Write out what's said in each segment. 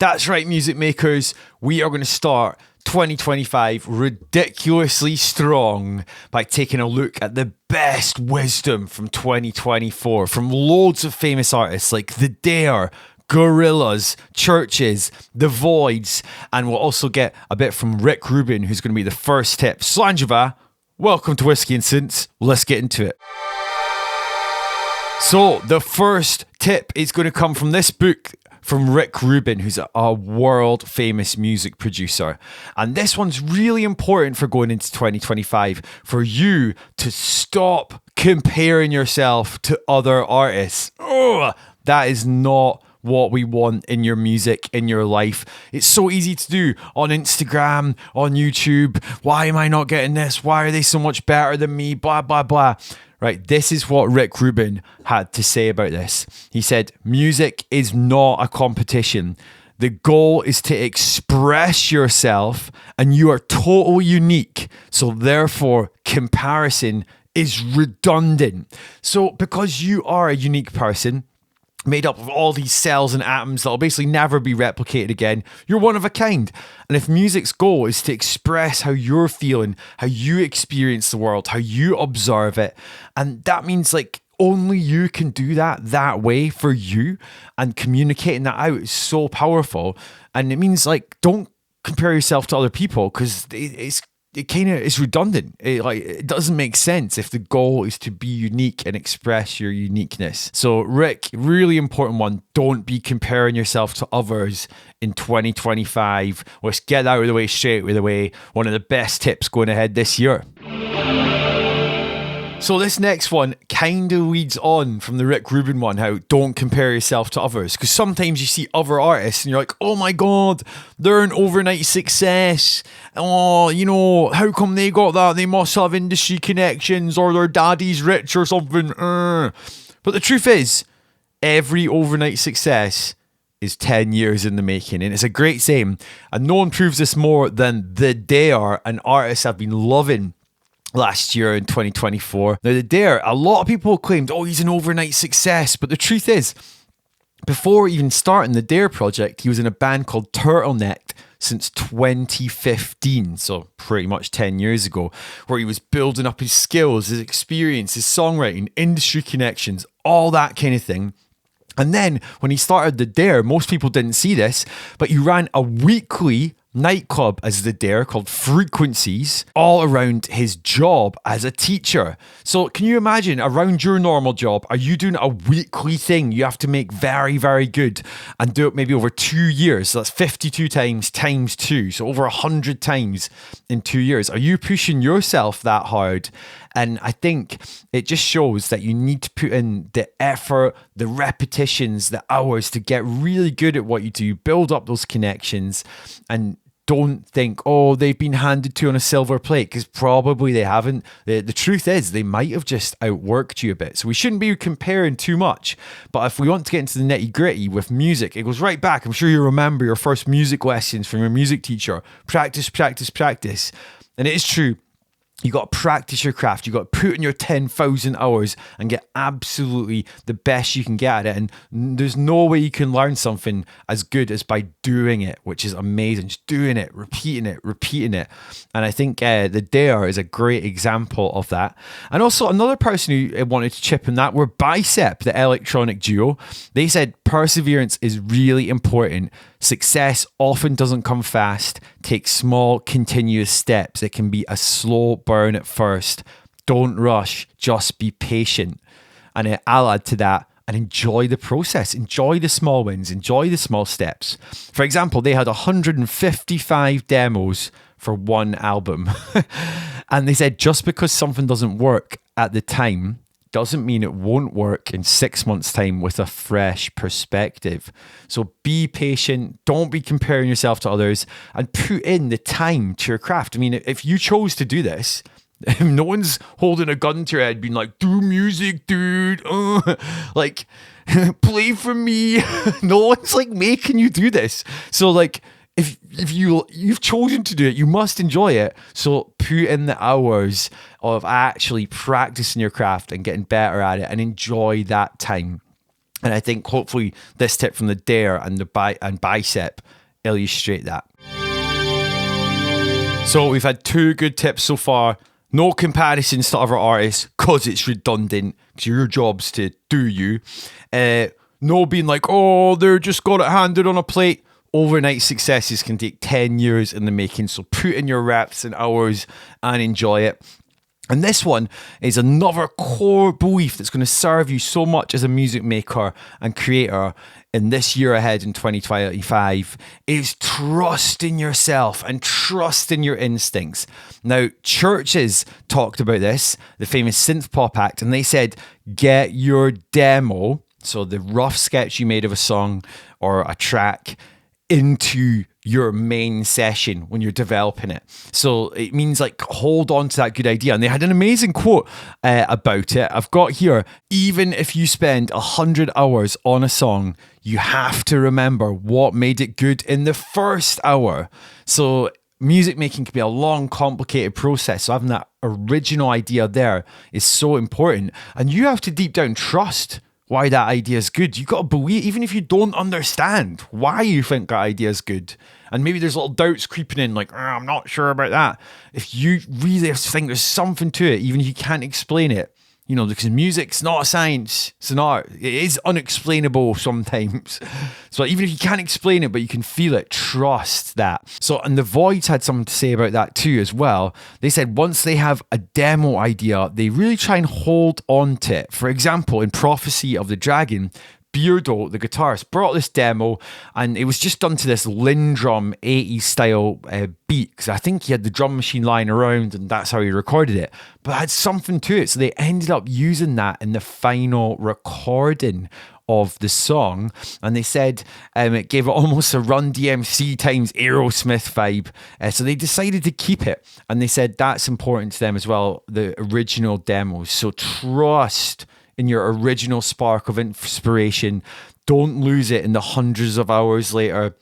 That's right, music makers. We are going to start 2025 ridiculously strong by taking a look at the best wisdom from 2024 from loads of famous artists like The Dare, Gorillaz, CHVRCHES, The Voidz, and we'll also get a bit from Rubin, who's going to be the first tip. Slanjava, welcome to Whiskey and Synths. Let's get into it. So the first tip is going to come from this book from Rubin, who's a world famous music producer. And this one's really important for going into 2025, for you to stop comparing yourself to other artists. That is not what we want in your music, in your life. It's so easy to do on Instagram, on YouTube. Why am I not getting this? Why are they so much better than me? Blah, blah, blah. Right, this is what Rubin had to say about this. He said, music is not a competition. The goal is to express yourself, and you are totally unique. So therefore, comparison is redundant. So because you are a unique person, made up of all these cells and atoms that'll basically never be replicated again, you're one of a kind. And if music's goal is to express how you're feeling, how you experience the world, how you observe it, and that means like only you can do that way for you, and communicating that out is so powerful. And it means like don't compare yourself to other people, because it kind of is redundant. It doesn't make sense if the goal is to be unique and express your uniqueness. So Rick, really important one. Don't be comparing yourself to others in 2025. Let's get that out of the way straight away. One of the best tips going ahead this year. So this next one kind of leads on from the Rubin one, how don't compare yourself to others. Because sometimes you see other artists and you're like, oh my God, they're an overnight success. Oh, you know, how come they got that? They must have industry connections, or their daddy's rich or something. But the truth is, every overnight success is 10 years in the making. And it's a great saying. And no one proves this more than The Dare, an artist I've been loving last year in 2024. Now, The Dare, a lot of people claimed, oh, he's an overnight success. But the truth is, before even starting the Dare project, he was in a band called Turtleneck since 2015. So pretty much 10 years ago, where he was building up his skills, his experience, his songwriting, industry connections, all that kind of thing. And then when he started the Dare, most people didn't see this, but he ran a weekly nightclub as The Dare called Frequencies, all around his job as a teacher. So can you imagine, around your normal job, are you doing a weekly thing you have to make very, very good and do it maybe over 2 years? So that's 52 times 2, so over 100 times in 2 years. Are you pushing yourself that hard? And I think it just shows that you need to put in the effort, the repetitions, the hours to get really good at what you do, build up those connections, and don't think, oh, they've been handed to on a silver plate, because probably they haven't. The truth is, they might have just outworked you a bit. So we shouldn't be comparing too much. But if we want to get into the nitty gritty with music, it goes right back. I'm sure you remember your first music lessons from your music teacher. Practice, practice, practice. And it is true. You got to practice your craft. You got to put in your 10,000 hours and get absolutely the best you can get at it. And there's no way you can learn something as good as by doing it, which is amazing. Just doing it, repeating it. And I think The Dare is a great example of that. And also another person who wanted to chip in that were Bicep, the electronic duo. They said perseverance is really important. Success often doesn't come fast. Take small, continuous steps. It can be a slow burn at first. Don't rush. Just be patient. And I'll add to that, and enjoy the process. Enjoy the small wins. Enjoy the small steps. For example, they had 155 demos for one album. And they said just because something doesn't work at the time doesn't mean it won't work in 6 months' time with a fresh perspective. So be patient, don't be comparing yourself to others, and put in the time to your craft. I mean, if you chose to do this, no one's holding a gun to your head being like, do music, dude. Like, play for me. No one's like making you do this. So like, if you've chosen to do it, you must enjoy it. So put in the hours of actually practicing your craft and getting better at it, and enjoy that time. And I think hopefully this tip from the Dare and the Bicep illustrate that. So we've had 2 good tips so far. No comparisons to other artists because it's redundant, because your job's to do you. No being like, oh, they're just got it handed on a plate. Overnight successes can take 10 years in the making. So put in your reps and hours and enjoy it. And this one is another core belief that's going to serve you so much as a music maker and creator in this year ahead in 2025 is trust in yourself and trust in your instincts. Now, CHVRCHES talked about this, the famous synth pop act, and they said, get your demo, so the rough sketch you made of a song or a track, into your main session when you're developing it. So it means like hold on to that good idea. And they had an amazing quote about it. I've got here, even if you spend 100 hours on a song, you have to remember what made it good in the first hour. So music making can be a long, complicated process. So having that original idea there is so important. And you have to deep down trust why that idea is good. You got to believe, even if you don't understand why you think that idea is good. And maybe there's little doubts creeping in, like, I'm not sure about that. If you really think there's something to it, even if you can't explain it, you know, because music's not a science, it's an art. It is unexplainable sometimes. So even if you can't explain it, but you can feel it, trust that. So, and the Voidz had something to say about that too as well. They said once they have a demo idea, they really try and hold on to it. For example, in Prophecy of the Dragon, Beardo, the guitarist, brought this demo and it was just done to this Lindrum 80s style beat, because I think he had the drum machine lying around and that's how he recorded it, but it had something to it. So they ended up using that in the final recording of the song, and they said it gave it almost a Run DMC times Aerosmith vibe. So they decided to keep it, and they said that's important to them as well, the original demos. So trust in your original spark of inspiration. Don't lose it in the hundreds of hours later,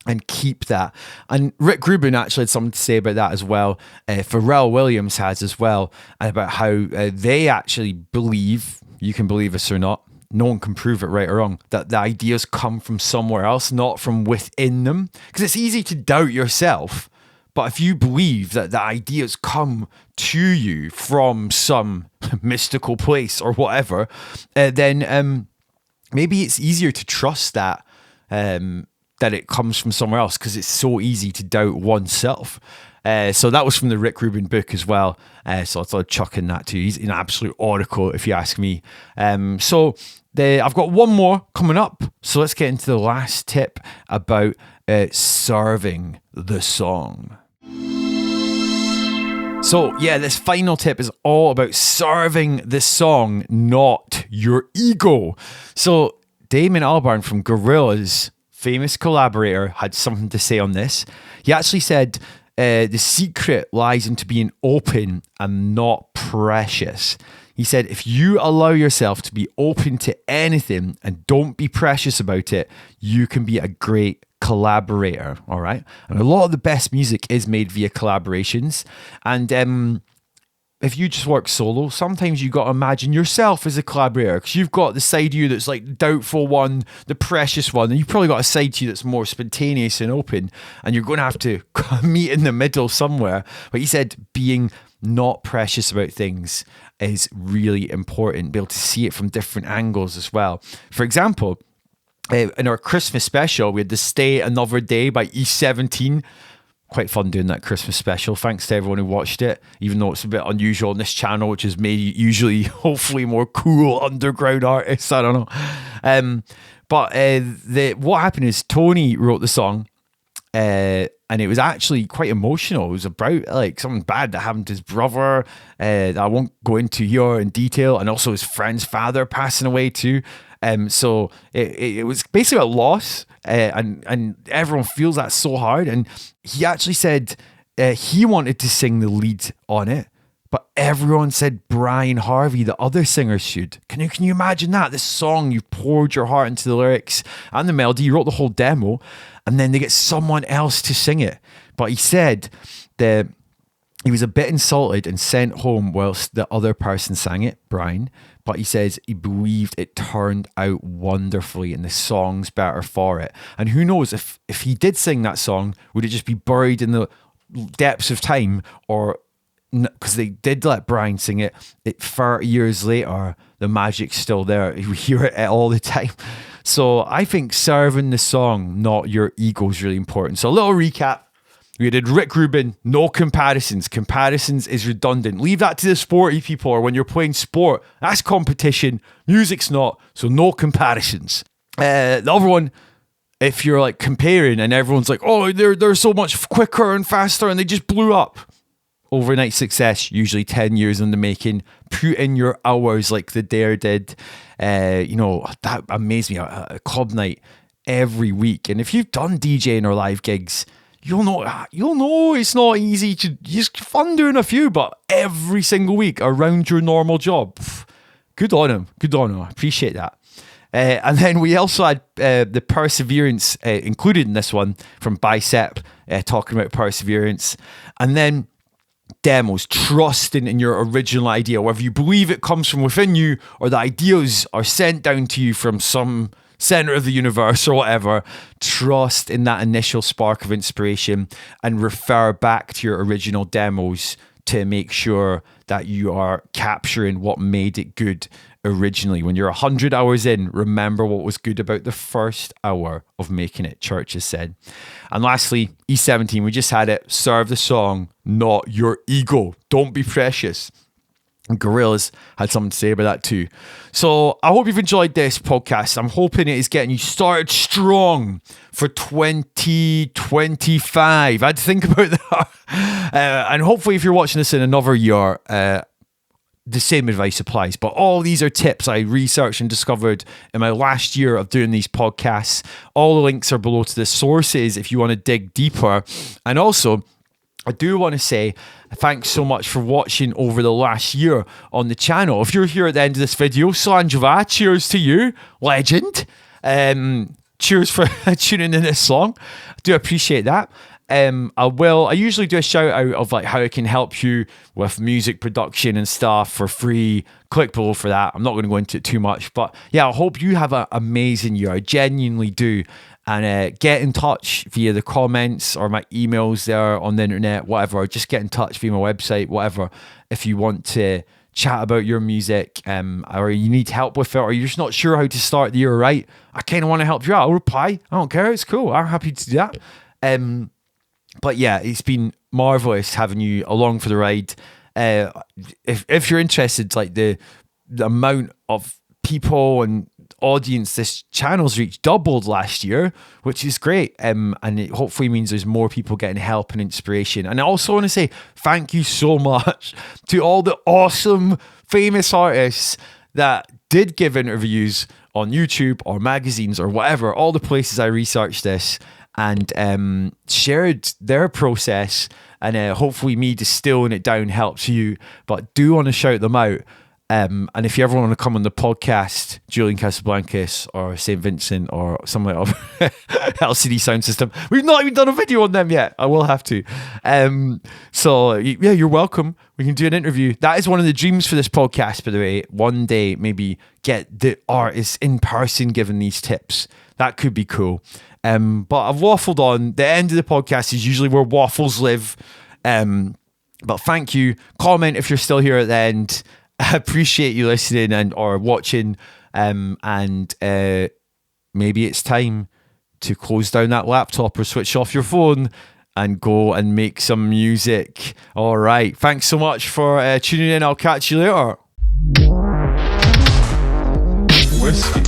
and keep that. And Rick Rubin actually had something to say about that as well. Pharrell Williams has as well, about how they actually believe, you can believe this or not, no one can prove it right or wrong, that the ideas come from somewhere else, not from within them. Because it's easy to doubt yourself, but if you believe that the ideas come to you from some mystical place or whatever, then maybe it's easier to trust that it comes from somewhere else, because it's so easy to doubt oneself. So that was from the Rick Rubin book as well. So I thought I'd chuck in that too. He's an absolute oracle, if you ask me. So I've got one more coming up. So let's get into the last tip about serving the song. So yeah, this final tip is all about serving the song, not your ego. So Damon Albarn from Gorillaz, famous collaborator, had something to say on this. He actually said, the secret lies into being open and not precious. He said, if you allow yourself to be open to anything and don't be precious about it, you can be a great collaborator. All right. And a lot of the best music is made via collaborations. And if you just work solo, sometimes you got to imagine yourself as a collaborator, because you've got the side of you that's like the doubtful one, the precious one, and you've probably got a side to you that's more spontaneous and open, and you're going to have to meet in the middle somewhere. But he said being not precious about things is really important, be able to see it from different angles as well. For example, in our Christmas special, we had the Stay Another Day by E17. Quite fun doing that Christmas special. Thanks to everyone who watched it, even though it's a bit unusual on this channel, which is maybe usually hopefully more cool underground artists. I don't know. But what happened is Tony wrote the song, and it was actually quite emotional. It was about like something bad that happened to his brother that I won't go into here in detail, and also his friend's father passing away too. So it was basically a loss, and everyone feels that so hard. And he actually said he wanted to sing the lead on it, but everyone said Brian Harvey, the other singer, should. Can you imagine that? This song, you poured your heart into the lyrics and the melody, you wrote the whole demo, and then they get someone else to sing it. But he said that he was a bit insulted and sent home whilst the other person sang it, Brian. But he says he believed it turned out wonderfully and the song's better for it. And who knows, if he did sing that song, would it just be buried in the depths of time? Or, because they did let Brian sing it, 30 years later, the magic's still there. You hear it all the time. So I think serving the song, not your ego, is really important. So a little recap. We did Rick Rubin, no comparisons. Comparisons is redundant. Leave that to the sporty people, or when you're playing sport. That's competition. Music's not. So no comparisons. The other one, if you're like comparing and everyone's like, oh, they're so much quicker and faster and they just blew up. Overnight success, usually 10 years in the making. Put in your hours like the Dare did. That amazed me. A club night every week. And if you've done DJing or live gigs, you'll know it's not easy to just fun doing a few, but every single week around your normal job. Good on him. I appreciate that. And then we also had the perseverance included in this one from Bicep, talking about perseverance. And then demos, trusting in your original idea, whether you believe it comes from within you or the ideas are sent down to you from some center of the universe or whatever. Trust in that initial spark of inspiration and refer back to your original demos to make sure that you are capturing what made it good originally. When you're 100 hours in, remember what was good about the first hour of making it, CHVRCHES said. And lastly, E17, we just had it. Serve the song, not your ego. Don't be precious. And Gorillaz had something to say about that too. So I hope you've enjoyed this podcast. I'm hoping it is getting you started strong for 2025. I had to think about that. And hopefully if you're watching this in another year, the same advice applies. But all these are tips I researched and discovered in my last year of doing these podcasts. All the links are below to the sources if you want to dig deeper. And also, I do want to say thanks so much for watching over the last year on the channel. If you're here at the end of this video, Slanjava, cheers to you, legend. Cheers for tuning in this song. I do appreciate that. I usually do a shout out of like how I can help you with music production and stuff for free. Click below for that. I'm not going to go into it too much, but yeah, I hope you have an amazing year. I genuinely do. And get in touch via the comments or my emails there on the internet, whatever. Just get in touch via my website, whatever. If you want to chat about your music, or you need help with it, or you're just not sure how to start the year right, I kind of want to help you out. I'll reply. I don't care. It's cool. I'm happy to do that. But yeah, it's been marvelous having you along for the ride. If you're interested, like the amount of people and audience this channel's reached doubled last year, which is great, and it hopefully means there's more people getting help and inspiration. And I also want to say thank you so much to all the awesome famous artists that did give interviews on YouTube or magazines or whatever, all the places I researched this and shared their process, and hopefully me distilling it down helps you. But do want to shout them out. And if you ever want to come on the podcast, Julian Casablancas or St. Vincent or somewhere else, LCD Sound System, we've not even done a video on them yet. I will have to. So yeah, you're welcome. We can do an interview. That is one of the dreams for this podcast, by the way. One day, maybe get the artists in person giving these tips. That could be cool. But I've waffled on. The end of the podcast is usually where waffles live. But thank you. Comment if you're still here at the end. I appreciate you listening and or watching, and maybe it's time to close down that laptop or switch off your phone and go and make some music. All right, thanks so much for tuning in. I'll catch you later. Whiskey.